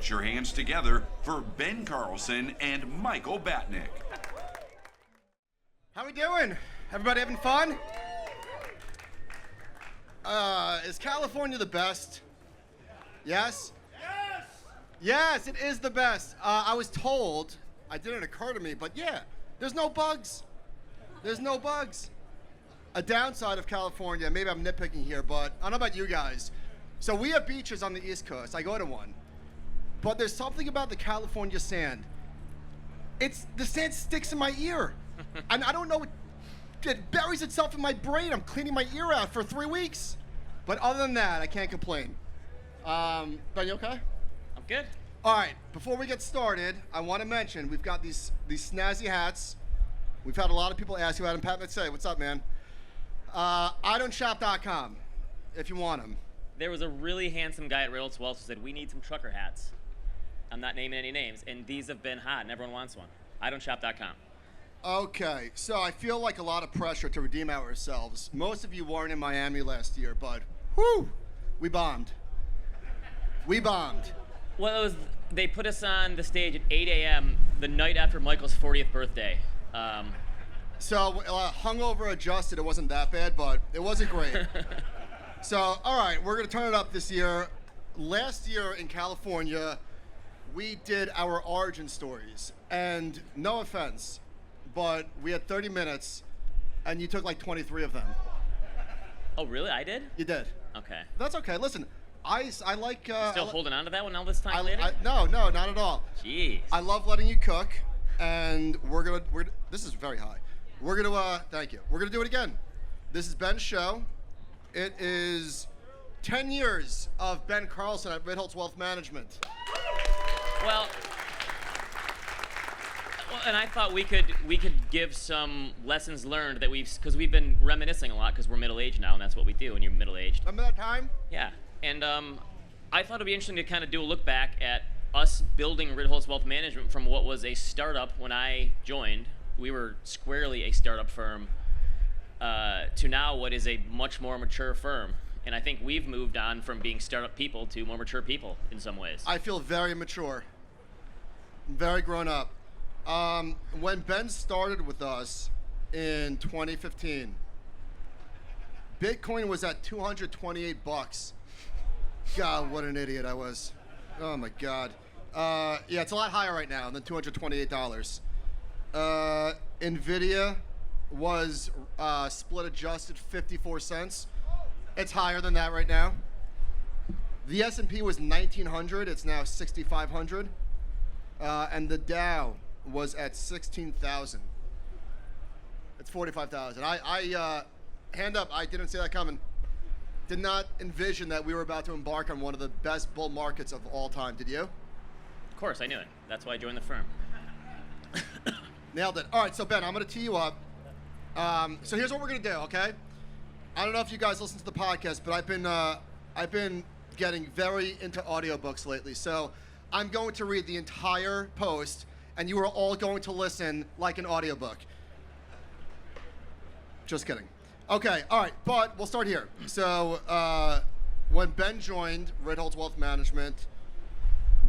Put your hands together for Ben Carlson and Michael Batnick. How we doing? Everybody having fun? Is California the best? Yes? Yes! Yes, it is the best. I was told, it didn't occur to me, but yeah, there's no bugs. There's no bugs. A downside of California, maybe I'm nitpicking here, but I don't know about you guys. So we have beaches on the East Coast. I go to one. But there's something about the California sand. The sand sticks in my ear. And I don't know, it buries itself in my brain. I'm cleaning my ear out for 3 weeks. But other than that, I can't complain. Ben, you okay? I'm good. All right, before we get started, I want to mention we've got these snazzy hats. We've had a lot of people ask you about them. Pat, let's say, what's up, man? idon'tshop.com if you want them. There was a really handsome guy at Reynolds Wells who said, we need some trucker hats. I'm not naming any names, and these have been hot, and everyone wants one. idon'tshop.com. Okay, so I feel like a lot of pressure to redeem ourselves. Most of you weren't in Miami last year, but whew, we bombed. We bombed. Well, they put us on the stage at 8 a.m. the night after Michael's 40th birthday. So hungover adjusted, it wasn't that bad, but it wasn't great. So, all right, we're going to turn it up this year. Last year in California, we did our origin stories. And no offense, but we had 30 minutes, and you took like 23 of them. Oh, really? I did? You did. Okay. That's okay. Listen, I like... Still holding on to that one all this time later? No, not at all. Jeez. I love letting you cook, and we're this is very high. We're gonna, thank you. We're gonna do it again. This is Ben's show. It is 10 years of Ben Carlson at Ritholtz Wealth Management. Well, and I thought we could give some lessons learned that because we've been reminiscing a lot because we're middle-aged now, and that's what we do when you're middle-aged. Remember that time? Yeah, and I thought it'd be interesting to kind of do a look back at us building Ritholtz Wealth Management from what was a startup when I joined. We were squarely a startup firm to now what is a much more mature firm. And I think we've moved on from being startup people to more mature people in some ways. I feel very mature, very grown up. When Ben started with us in 2015, Bitcoin was at 228 bucks. God, what an idiot I was. Oh my God. Yeah, it's a lot higher right now than $228. Nvidia was split adjusted 54 cents. It's higher than that right now. The S&P was 1900. It's now 6500. And the Dow was at 16,000. It's 45,000. I hand up, I didn't see that coming. Did not envision that we were about to embark on one of the best bull markets of all time. Did you? Of course, I knew it. That's why I joined the firm. Nailed it. All right, so Ben, I'm going to tee you up. So here's what we're going to do, okay? I don't know if you guys listen to the podcast, but I've been getting very into audiobooks lately. So I'm going to read the entire post, and you are all going to listen like an audiobook. Just kidding. Okay, all right, but we'll start here. So when Ben joined Ritholtz Wealth Management,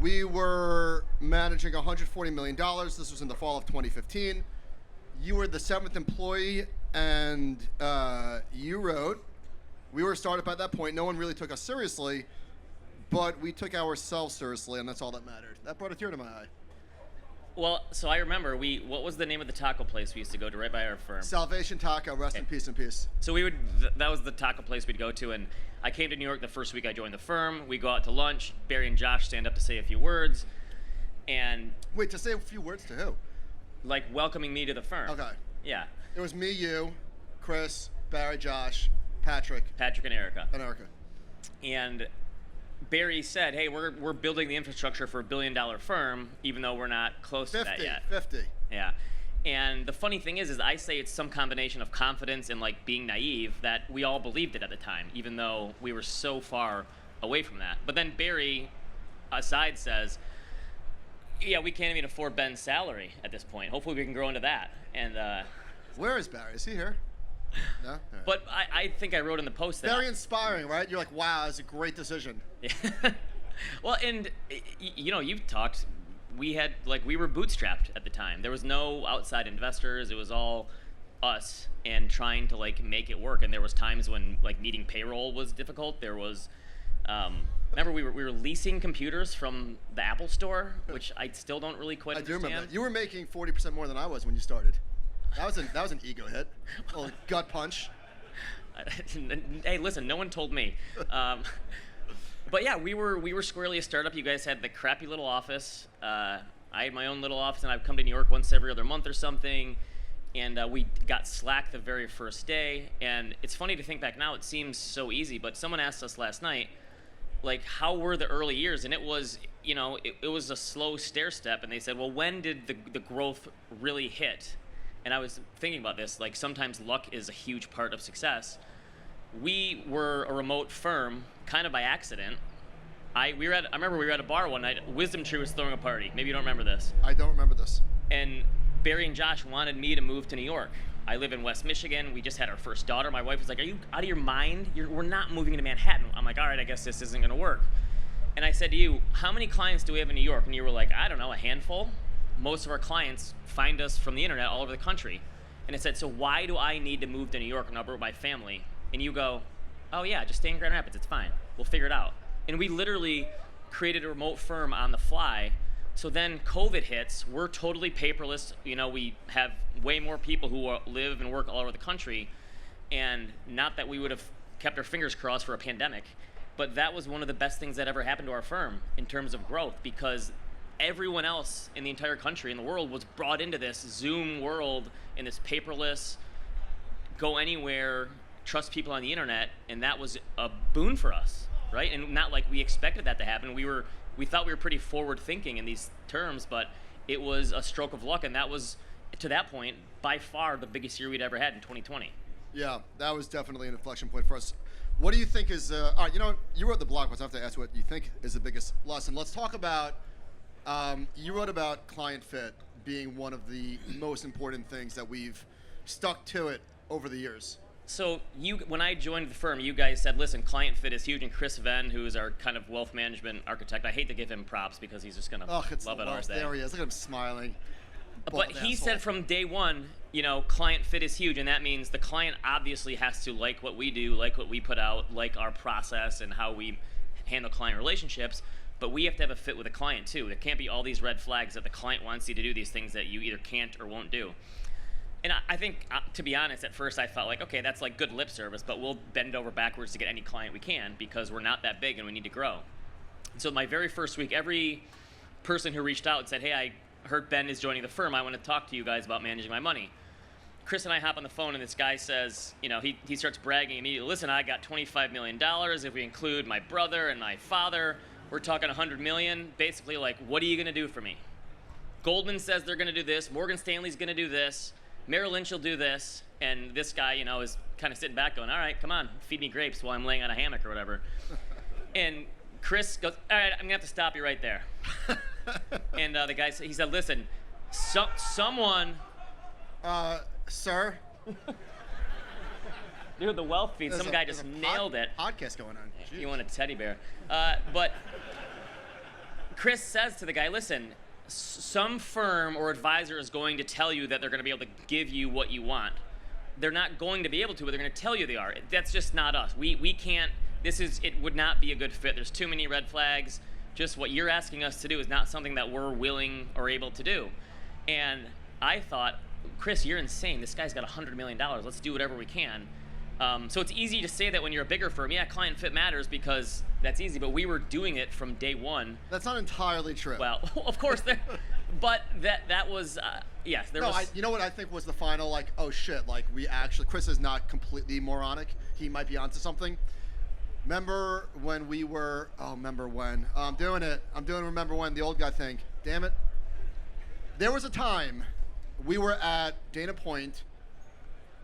we were managing $140 million. This was in the fall of 2015. You were the 7th employee, and you wrote, we were a startup at that point. No one really took us seriously, but we took ourselves seriously, and that's all that mattered. That brought a tear to my eye. Well, so I remember, what was the name of the taco place we used to go to right by our firm? Salvation Taco, rest in peace and peace. So that was the taco place we'd go to, and I came to New York the first week I joined the firm. We go out to lunch. Barry and Josh stand up to say a few words, and... Wait, to say a few words to who? Like welcoming me to the firm. Okay. Yeah. It was me, you, Chris, Barry, Josh, Patrick. Patrick and Erica. And Erica. And Barry said, hey, we're building the infrastructure for $1 billion firm, even though we're not close to that yet. 50. Yeah. And the funny thing is I say it's some combination of confidence and like being naive that we all believed it at the time, even though we were so far away from that. But then Barry, aside, says, yeah, we can't even afford Ben's salary at this point. Hopefully we can grow into that. And where is Barry? Is he here? No? Right. But I think I wrote in the post that... Very inspiring, right? You're like, wow, that's a great decision. Yeah. Well, and you've talked. We were bootstrapped at the time. There was no outside investors. It was all us and trying to like make it work. And there was times when like needing payroll was difficult. There was, remember we were leasing computers from the Apple Store, which I still don't really quite understand. I do remember that. You were making 40% more than I was when you started. That was an ego hit, a little gut punch. Hey, listen, no one told me. But yeah, we were squarely a startup. You guys had the crappy little office. I had my own little office, and I'd come to New York once every other month or something. And we got Slack the very first day. And it's funny to think back now. It seems so easy, but someone asked us last night, like, how were the early years? And it was, it was a slow stair step. And they said, well, when did the growth really hit? And I was thinking about this, like sometimes luck is a huge part of success. We were a remote firm, kind of by accident. I remember we were at a bar one night. Wisdom Tree was throwing a party. Maybe you don't remember this. I don't remember this. And Barry and Josh wanted me to move to New York. I live in West Michigan. We just had our first daughter. My wife was like, are you out of your mind? We're not moving to Manhattan. I'm like, all right, I guess this isn't going to work. And I said to you, how many clients do we have in New York? And you were like, I don't know, a handful. Most of our clients find us from the internet all over the country. And I said, so why do I need to move to New York and uproot my family? And you go, oh yeah, just stay in Grand Rapids, it's fine. We'll figure it out. And we literally created a remote firm on the fly. So then COVID hits, we're totally paperless. We have way more people who live and work all over the country. And not that we would have kept our fingers crossed for a pandemic, but that was one of the best things that ever happened to our firm in terms of growth, because everyone else in the entire country and the world was brought into this Zoom world, in this paperless, go anywhere, trust people on the internet, and that was a boon for us, right? And not like we expected that to happen. We thought we were pretty forward thinking in these terms, but it was a stroke of luck, and that was, to that point, by far the biggest year we'd ever had in 2020. Yeah, that was definitely an inflection point for us. What do you think is, all right, you wrote the blog post. I have to ask what you think is the biggest lesson. Let's talk about, you wrote about client fit being one of the most important things that we've stuck to it over the years. So when I joined the firm, you guys said, listen, client fit is huge, and Chris Venn, who is our kind of wealth management architect, I hate to give him props because he's just going to love it all day. There he is. Look at him smiling. But he said from day one, client fit is huge, and that means the client obviously has to like what we do, like what we put out, like our process and how we handle client relationships, but we have to have a fit with the client too. There can't be all these red flags that the client wants you to do these things that you either can't or won't do. And I think, to be honest, at first I felt like, okay, that's like good lip service, but we'll bend over backwards to get any client we can because we're not that big and we need to grow. So my very first week, every person who reached out said, hey, I heard Ben is joining the firm. I want to talk to you guys about managing my money. Chris and I hop on the phone, and this guy says, he starts bragging immediately. Listen, I got $25 million. If we include my brother and my father, we're talking $100 million. Basically, like, what are you going to do for me? Goldman says they're going to do this. Morgan Stanley's going to do this. Merrill Lynch will do this. And this guy, is kind of sitting back going, all right, come on, feed me grapes while I'm laying on a hammock or whatever. And Chris goes, all right, I'm going to have to stop you right there. And the guy said, he said, listen, someone... Sir? Dude, the wealth feed, some guy just nailed it. Podcast going on. Jeez. You want a teddy bear. But Chris says to the guy, listen, some firm or advisor is going to tell you that they're going to be able to give you what you want. They're not going to be able to, but they're going to tell you they are. That's just not us. We can't, it would not be a good fit. There's too many red flags. Just what you're asking us to do is not something that we're willing or able to do. And I thought, Chris, you're insane. This guy's got $100 million. Let's do whatever we can. So it's easy to say that when you're a bigger firm. Yeah, client fit matters because that's easy, but we were doing it from day one. That's not entirely true. Well, of course, but that was, yes. You know what I think was the final, like, oh shit, like we actually, Chris is not completely moronic. He might be onto something. Remember when we were, remember when? I'm doing remember when, the old guy thing. Damn it. There was a time we were at Dana Point,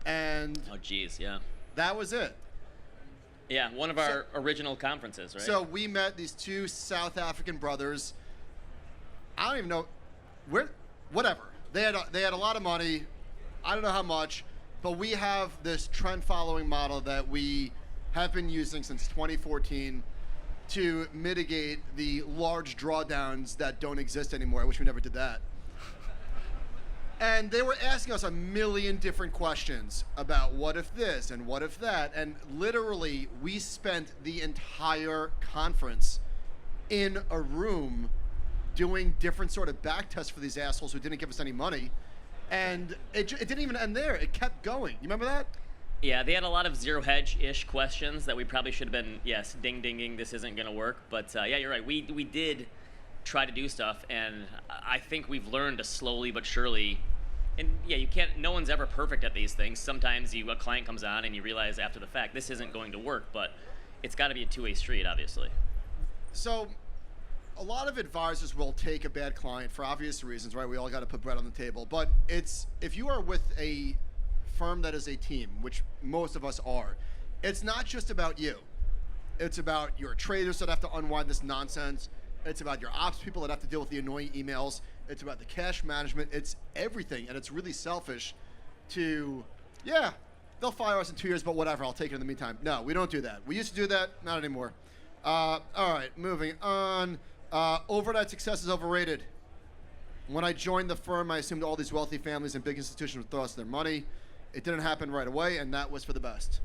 and oh geez, yeah, that was it. Yeah, one of our original conferences, right? So we met these two South African brothers. I don't even know whatever. They had a lot of money. I don't know how much, but we have this trend following model that we have been using since 2014. to mitigate the large drawdowns that don't exist anymore. I wish we never did that. And they were asking us a million different questions about what if this and what if that. And literally, we spent the entire conference in a room doing different sort of back tests for these assholes who didn't give us any money. And it didn't even end there. It kept going. You remember that? Yeah, they had a lot of zero hedge-ish questions that we probably should have been, yes, ding, this isn't going to work. But yeah, you're right. We did try to do stuff, and I think we've learned to slowly but surely. And yeah, you can't. No one's ever perfect at these things. Sometimes a client comes on and you realize after the fact this isn't going to work, but it's got to be a two-way street, obviously. So, a lot of advisors will take a bad client for obvious reasons, right? We all got to put bread on the table. But it's if you are with a firm that is a team, which most of us are, it's not just about you. It's about your traders that have to unwind this nonsense. It's about your ops people that have to deal with the annoying emails. It's about the cash management. It's everything. And it's really selfish to, yeah, they'll fire us in 2 years, but whatever, I'll take it in the meantime. No, we don't do that. We used to do that, not anymore. All right, moving on. Overnight success is overrated. When I joined the firm, I assumed all these wealthy families and big institutions would throw us their money. It didn't happen right away, and that was for the best.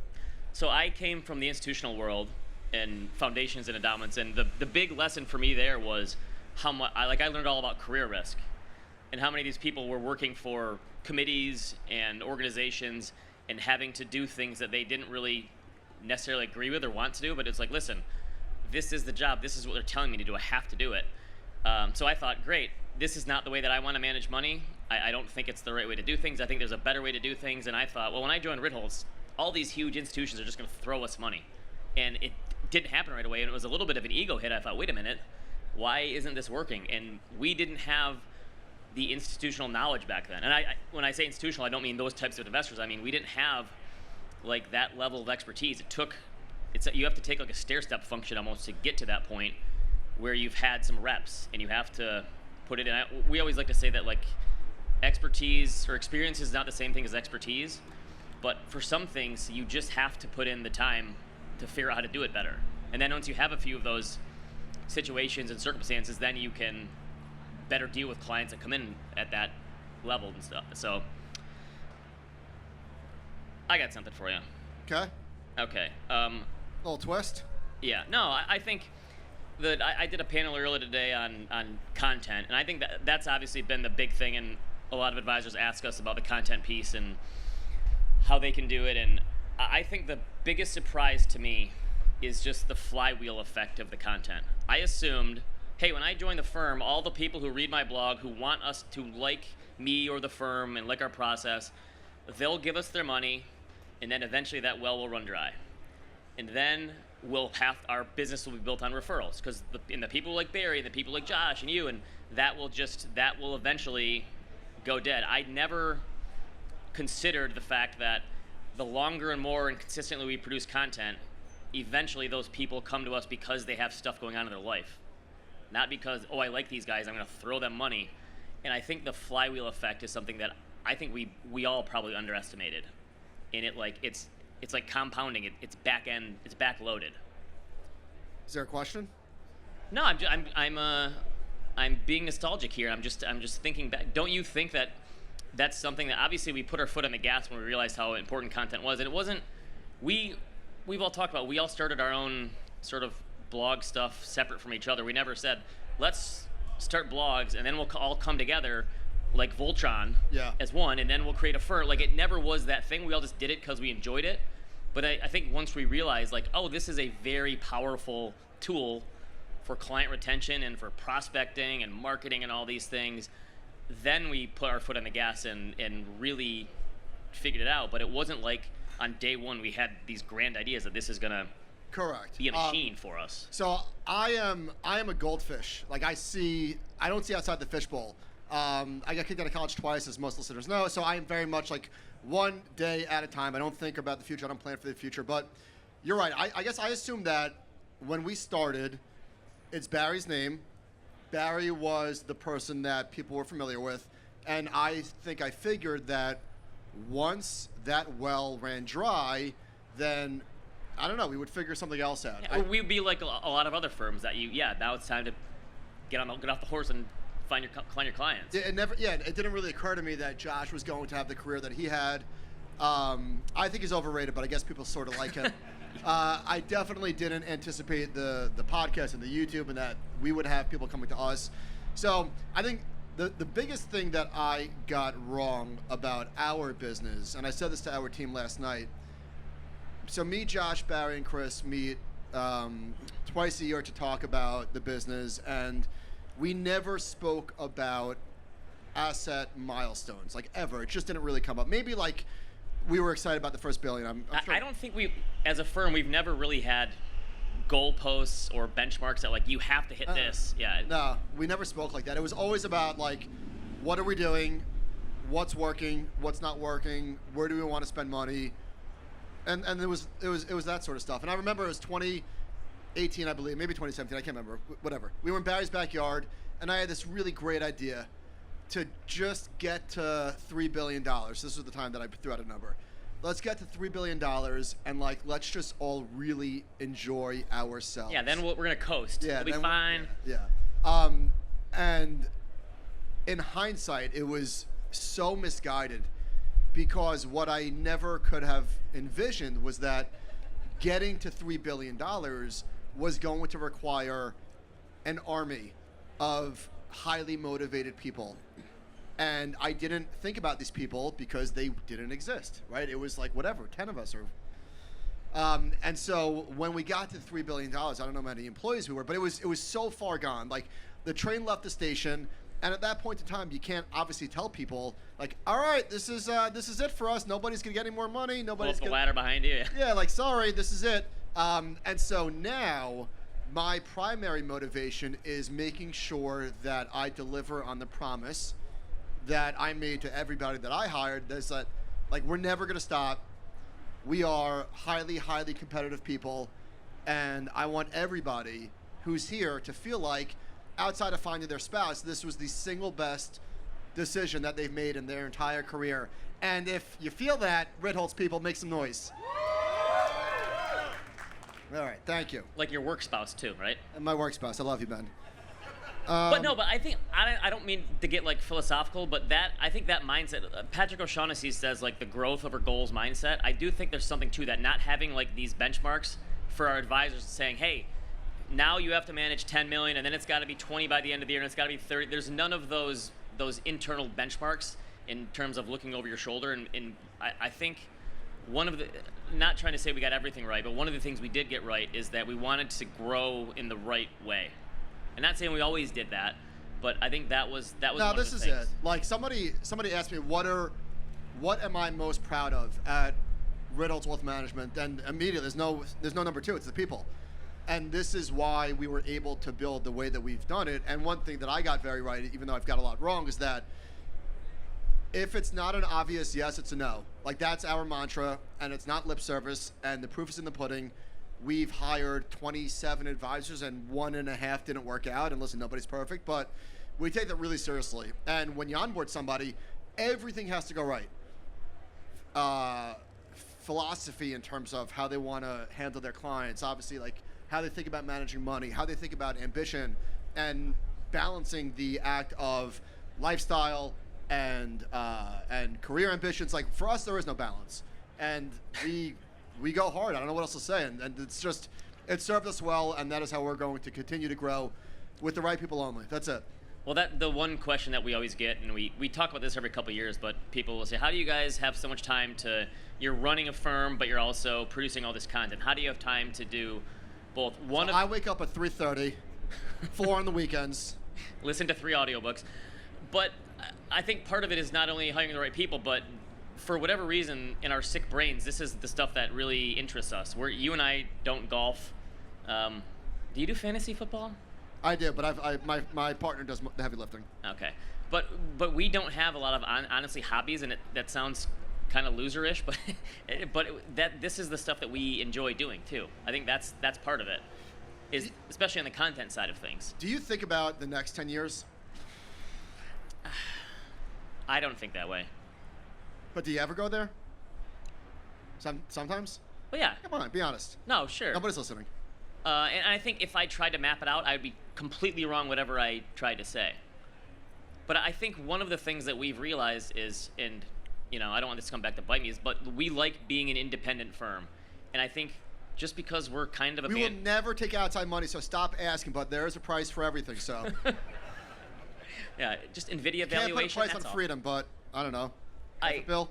So I came from the institutional world and foundations and endowments, and the big lesson for me there was how much I learned all about career risk and how many of these people were working for committees and organizations and having to do things that they didn't really necessarily agree with or want to do, but it's like, listen, this is the job, this is what they're telling me to do, I have to do it. So I thought, great, this is not the way that I want to manage money. I don't think it's the right way to do things. I think there's a better way to do things. And I thought, well, when I joined Ritholtz, all these huge institutions are just going to throw us money. And it didn't happen right away. And it was a little bit of an ego hit. I thought, wait a minute, why isn't this working? And we didn't have the institutional knowledge back then. And when I say institutional, I don't mean those types of investors. I mean, we didn't have like that level of expertise. You have to take like a stair-step function almost to get to that point where you've had some reps and you have to put it in. We always like to say that like expertise or experience is not the same thing as expertise, but for some things you just have to put in the time to figure out how to do it better. And then once you have a few of those situations and circumstances, then you can better deal with clients that come in at that level and stuff. So I got something for you. Okay. Little twist? Yeah. No, I think that I did a panel earlier today on content, and I think that's obviously been the big thing, and a lot of advisors ask us about the content piece and how they can do it. And I think the biggest surprise to me is just the flywheel effect of the content. I assumed, hey, when I joined the firm, all the people who read my blog, who want us to like me or the firm and like our process, they'll give us their money, and then eventually that well will run dry. And then our business will be built on referrals, because the people like Barry and the people like Josh and you, and that will eventually go dead. I never considered the fact that the longer and more and consistently we produce content, eventually those people come to us because they have stuff going on in their life. Not because, oh, I like these guys, I'm going to throw them money. And I think the flywheel effect is something that I think we all probably underestimated. And it's like compounding. It's back end. It's backloaded. Is there a question? No, I'm being nostalgic here. I'm just thinking back. Don't you think that that's something that obviously we put our foot on the gas when we realized how important content was, and it wasn't. We've all talked about. We all started our own sort of blog stuff separate from each other. We never said let's start blogs and then we'll all come together like Voltron as one, and then we'll create a firm. Like, it never was that thing. We all just did it because we enjoyed it. But I think once we realized, like, oh, this is a very powerful tool for client retention and for prospecting and marketing and all these things, then we put our foot on the gas and really figured it out. But it wasn't like on day one we had these grand ideas that this is gonna be a machine for us. So I am a goldfish. Like, I don't see outside the fishbowl. I got kicked out of college twice, as most listeners know, so I am very much like one day at a time. I don't think about the future. I don't plan for the future. But you're right. I guess I assumed that when we started, it's Barry's name. Barry was the person that people were familiar with. And I think I figured that once that well ran dry, then I don't know. We would figure something else out. Yeah, we'd be like a lot of other firms that now it's time to get off the horse and find your clients. It didn't really occur to me that Josh was going to have the career that he had. I think he's overrated, but I guess people sort of like him. I definitely didn't anticipate the podcast and the YouTube and that we would have people coming to us. So I think the biggest thing that I got wrong about our business, and I said this to our team last night. So me, Josh, Barry, and Chris meet twice a year to talk about the business, and we never spoke about asset milestones, like ever. It just didn't really come up. Maybe like we were excited about the first billion. I'm sure. I don't think as a firm, we've never really had goalposts or benchmarks that like you have to hit this. Yeah. No, we never spoke like that. It was always about like, what are we doing? What's working? What's not working? Where do we want to spend money? And it was that sort of stuff. And I remember it was 2018, I believe, maybe 2017, I can't remember, whatever. We were in Barry's backyard, and I had this really great idea to just get to $3 billion. This was the time that I threw out a number. Let's get to $3 billion, and like, let's just all really enjoy ourselves. Yeah, then we're gonna coast. Yeah, we'll be fine. Yeah. And in hindsight, it was so misguided, because what I never could have envisioned was that getting to $3 billion was going to require an army of highly motivated people. And I didn't think about these people because they didn't exist, right? It was like, whatever, 10 of us. And so when we got to $3 billion, I don't know how many employees we were, but it was so far gone. Like, the train left the station, and at that point in time, you can't obviously tell people, like, all right, this is it for us. Nobody's gonna get any more money. Nobody's Pull up the ladder behind you. Yeah, like, sorry, this is it. And so now, my primary motivation is making sure that I deliver on the promise that I made to everybody that I hired. That's that, like, we're never gonna stop. We are highly, highly competitive people, and I want everybody who's here to feel like, outside of finding their spouse, this was the single best decision that they've made in their entire career. And if you feel that, Ritholtz people, make some noise. All right, thank you. Like your work spouse too, right? And my work spouse. I love you, Ben. But I think I don't mean to get like philosophical, but I think that mindset, Patrick O'Shaughnessy says like the growth over goals mindset. I do think there's something to that. Not having like these benchmarks for our advisors, saying, hey, now you have to manage 10 million, and then it's got to be 20 by the end of the year, and it's got to be 30. There's none of those internal benchmarks in terms of looking over your shoulder. And I think one of the, not trying to say we got everything right, but one of the things we did get right is that we wanted to grow in the right way. And not saying we always did that, but I think that was one of the things. No, this is it. Like, somebody asked me, what am I most proud of at Ritholtz Wealth Management? And immediately, there's no number two. It's the people. And this is why we were able to build the way that we've done it. And one thing that I got very right, even though I've got a lot wrong, is that if it's not an obvious yes, it's a no. Like, that's our mantra, and it's not lip service, and the proof is in the pudding. We've hired 27 advisors, and 1.5 didn't work out. And listen, nobody's perfect, but we take that really seriously. And when you onboard somebody, everything has to go right. Philosophy in terms of how they want to handle their clients, obviously, like how they think about managing money, how they think about ambition, and balancing the act of lifestyle and career ambitions. Like, for us, there is no balance, and we go hard. I don't know what else to say, and it served us well, and that is how we're going to continue to grow, with the right people only. That's it. Well, the one question that we always get, and we talk about this every couple of years, but people will say, how do you guys have so much time you're running a firm, but you're also producing all this content? How do you have time to do both? I wake up at 3:30, 4 on the weekends. Listen to 3 audiobooks. But I think part of it is not only hiring the right people, but for whatever reason, in our sick brains, this is the stuff that really interests us. You and I don't golf. Do you do fantasy football? I do, but my partner does the heavy lifting. Okay, but we don't have a lot of honestly hobbies, and that sounds kind of loserish, but this is the stuff that we enjoy doing too. I think that's part of it, is especially on the content side of things. Do you think about the next 10 years? I don't think that way. But do you ever go there? Sometimes? But yeah. Come on, be honest. No, sure. Nobody's listening. And I think if I tried to map it out, I'd be completely wrong whatever I tried to say. But I think one of the things that we've realized is, and I don't want this to come back to bite me, but we like being an independent firm. And I think just because we're kind of a We will never take outside money, so stop asking, but there is a price for everything, so. Yeah, just NVIDIA Can't valuation. put a price that's on all. freedom, but I don't know. Bill?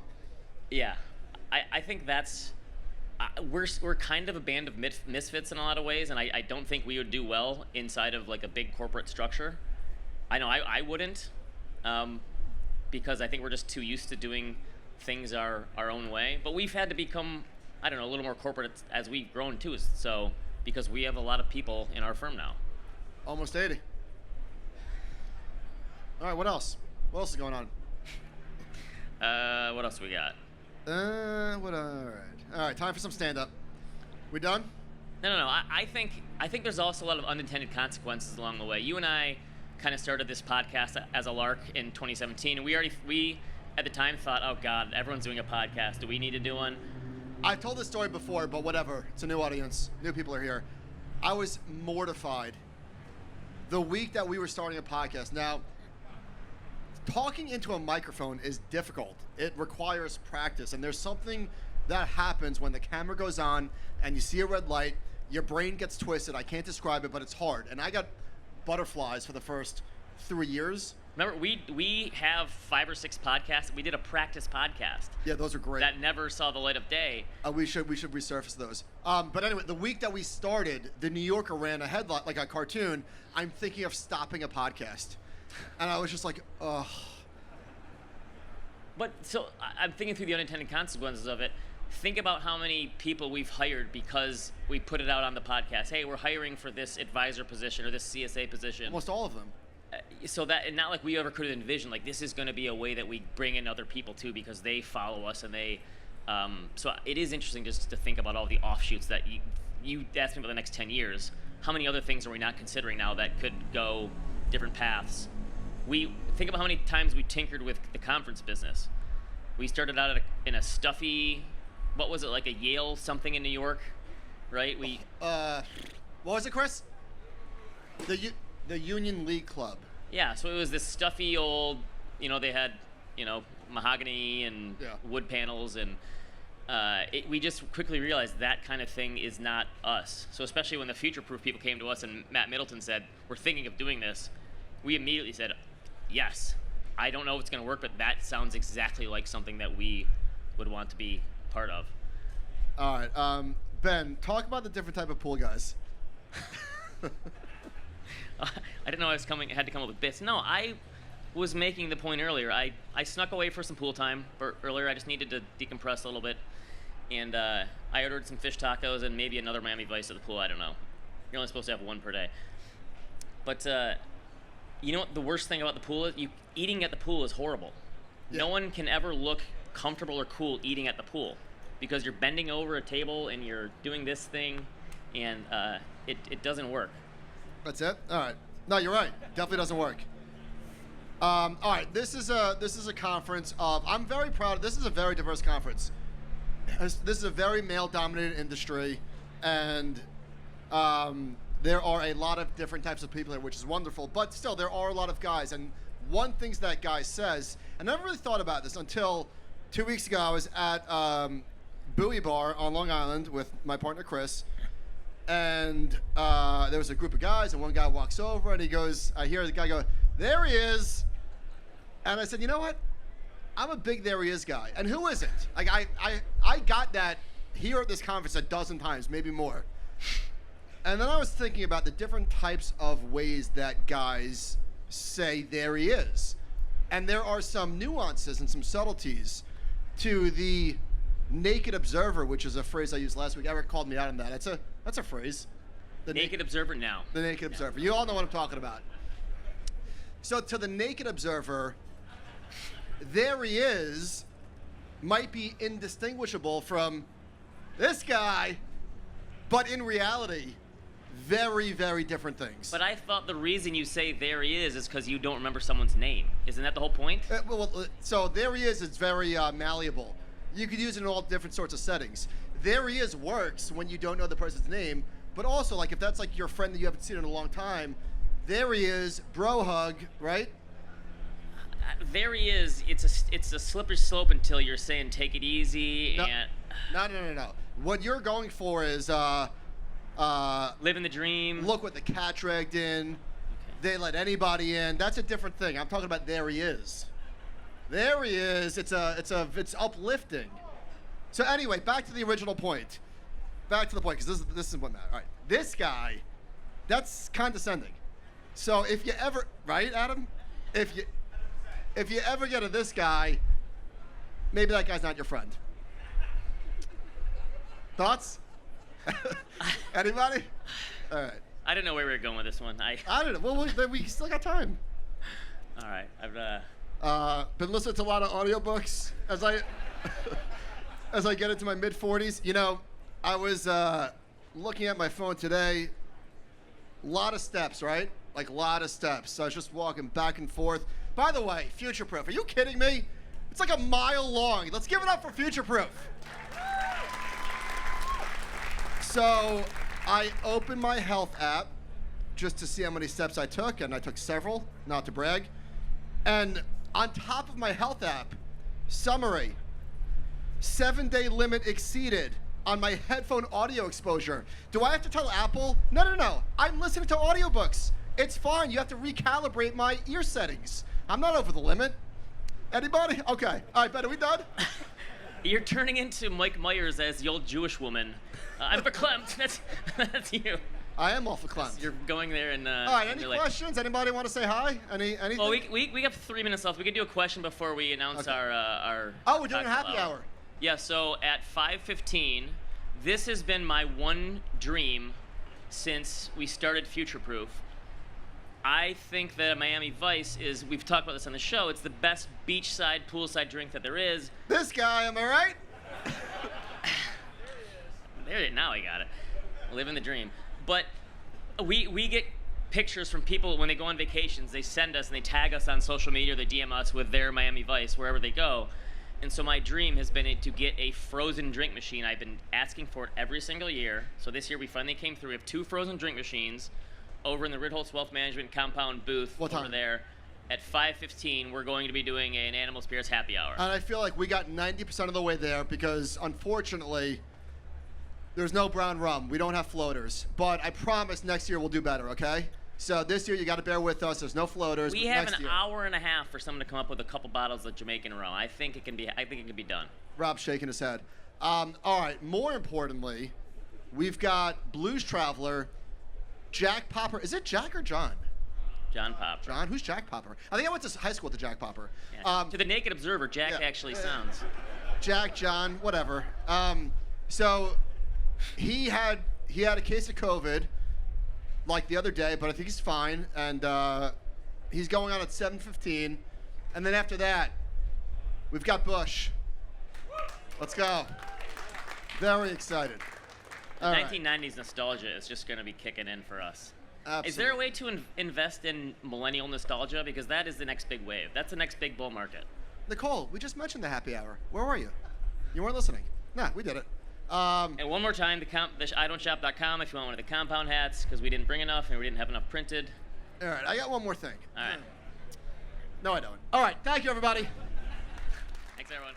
Yeah, I think that's we're kind of a band of misfits in a lot of ways, and I don't think we would do well inside of like a big corporate structure. I know I wouldn't, because I think we're just too used to doing things our own way. But we've had to become, I don't know, a little more corporate as we've grown too. So because we have a lot of people in our firm now. Almost 80. All right, what else? What else is going on? What else we got? All right, time for some stand-up. We done? No. I think there's also a lot of unintended consequences along the way. You and I kind of started this podcast as a lark in 2017, and we at the time thought, oh God, everyone's doing a podcast. Do we need to do one? I've told this story before, but whatever. It's a new audience. New people are here. I was mortified the week that we were starting a podcast. Now, talking into a microphone is difficult. It requires practice, and there's something that happens when the camera goes on and you see a red light, your brain gets twisted. I can't describe it, but it's hard. And I got butterflies for the first 3 years. Remember, we have 5 or 6 podcasts. We did a practice podcast. Yeah, those are great. That never saw the light of day. We should resurface those. But anyway, the week that we started, the New Yorker ran a headline, like a cartoon. I'm thinking of stopping a podcast, and I was just like, ugh. But so I'm thinking through the unintended consequences of it. Think about how many people we've hired because we put it out on the podcast. Hey, we're hiring for this advisor position or this CSA position. Almost all of them. So that, and not like we ever could have envisioned, like this is going to be a way that we bring in other people too because they follow us and they. So it is interesting just to think about all the offshoots that you asked me about the next 10 years. How many other things are we not considering now that could go different paths? We think about how many times we tinkered with the conference business. We started out in a stuffy, what was it, like a Yale something in New York, right? What was it, Chris? The Union League Club. Yeah, so it was this stuffy old, they had, mahogany and wood panels, and we just quickly realized that kind of thing is not us. So especially when the future-proof people came to us and Matt Middleton said, we're thinking of doing this, we immediately said, yes. I don't know if it's going to work, but that sounds exactly like something that we would want to be part of. All right. Ben, talk about the different type of pool guys. I didn't know I had to come up with bits. No, I was making the point earlier. I snuck away for some pool time earlier. I just needed to decompress a little bit. And I ordered some fish tacos and maybe another Miami Vice at the pool. I don't know. You're only supposed to have one per day. But you know what the worst thing about the pool is? Eating at the pool is horrible. Yeah. No one can ever look comfortable or cool eating at the pool because you're bending over a table and you're doing this thing, and it doesn't work. That's it? All right. No, you're right. Definitely doesn't work. All right. This is a conference of. I'm very proud. This is a very diverse conference. This is a very male-dominated industry, and there are a lot of different types of people here, which is wonderful. But still, there are a lot of guys. And one thing that guy says, I never really thought about this until 2 weeks ago. I was at Bowie Bar on Long Island with my partner Chris, and there was a group of guys, and one guy walks over, and he goes, I hear the guy go, "There he is," and I said, you know what? I'm a big "there he is" guy, and who isn't? Like I got that here at this conference a dozen times, maybe more. And then I was thinking about the different types of ways that guys say "there he is," and there are some nuances and some subtleties to the naked observer, which is a phrase I used last week. Eric called me out on that. That's a phrase. The naked observer now. The naked observer. You all know what I'm talking about. So to the naked observer, "there he is" might be indistinguishable from this guy, but in reality, very, very different things. But I thought the reason you say "there he is" because you don't remember someone's name. Isn't that the whole point? So "there he is" it's very malleable. You could use it in all different sorts of settings. there he is works when you don't know the person's name, but also like if that's like your friend that you haven't seen in a long time, there he is, bro hug, right? There he is. It's a slippery slope until you're saying take it easy No. and No. What you're going for is living the dream. look what the cat dragged in. They let anybody in. That's a different thing. I'm talking about there he is. There he is. It's uplifting. So anyway, back to the original point. Back to the point, because this is what matters. All right, this guy, that's condescending. So if you ever, right, Adam? If you ever get to this guy, maybe that guy's not your friend. Thoughts? Anybody? All right. I didn't know where we were going with this one. I don't know. Well, we still got time. All right. I've Been listening to a lot of audiobooks as I get into my mid-40s. You know, I was looking at my phone today. A lot of steps, right? Like a lot of steps. So I was just walking back and forth. By the way, Future Proof. Are you kidding me? It's like a mile long. Let's give it up for Future Proof. So I opened my health app just to see how many steps I took, and I took several, not to brag. And on top of my health app, summary, 7-day limit exceeded on my headphone audio exposure. Do I have to tell Apple? No. I'm listening to audiobooks. It's fine. You have to recalibrate my ear settings. I'm not over the limit. Anybody? Okay. All right, Ben, are we done? You're turning into Mike Myers as the old Jewish woman. I'm verklempt. That's you. I am awful verklempt. You're going there and. All right. Any questions? Anybody want to say hi? Anything? Well, we have 3 minutes left. We could do a question before we announce our. Oh, we're doing a happy hour. Yeah. So at 5:15, this has been my one dream since we started Future Proof. I think that Miami Vice is. We've talked about this on the show. It's the best beachside, poolside drink that there is. This guy, am I right? Now I got it. Living the dream. But we get pictures from people when they go on vacations. They send us and they tag us on social media. They DM us with their Miami Vice wherever they go. And so my dream has been to get a frozen drink machine. I've been asking for it every single year. So this year we finally came through. We have 2 frozen drink machines over in the Ritholtz Wealth Management compound booth over there. At 5:15, we're going to be doing an Animal Spirits happy hour. And I feel like we got 90% of the way there because, unfortunately, there's no brown rum. We don't have floaters. But I promise next year we'll do better, okay? So this year you got to bear with us. There's no floaters. We have an hour and a half for someone to come up with a couple bottles of Jamaican rum. I think it can be done. Rob's shaking his head. All right. More importantly, we've got Blues Traveler, Jack Popper. Is it Jack or John? John Popper. John? Who's Jack Popper? I think I went to high school with the Jack Popper. Yeah. To the naked observer, Jack actually sounds. Jack, John, whatever. So he had a case of COVID like the other day, but I think he's fine. And he's going on at 7:15. And then after that, we've got Bush. Let's go. Very excited. The 1990s nostalgia is just going to be kicking in for us. Absolutely. Is there a way to invest in millennial nostalgia? Because that is the next big wave. That's the next big bull market. Nicole, we just mentioned the happy hour. Where were you? You weren't listening. Nah, we did it. And one more time, the idon'tshop.com if you want one of the compound hats, because we didn't bring enough and we didn't have enough printed. All right, I got one more thing. All right. No, I don't. All right, thank you, everybody. Thanks, everyone.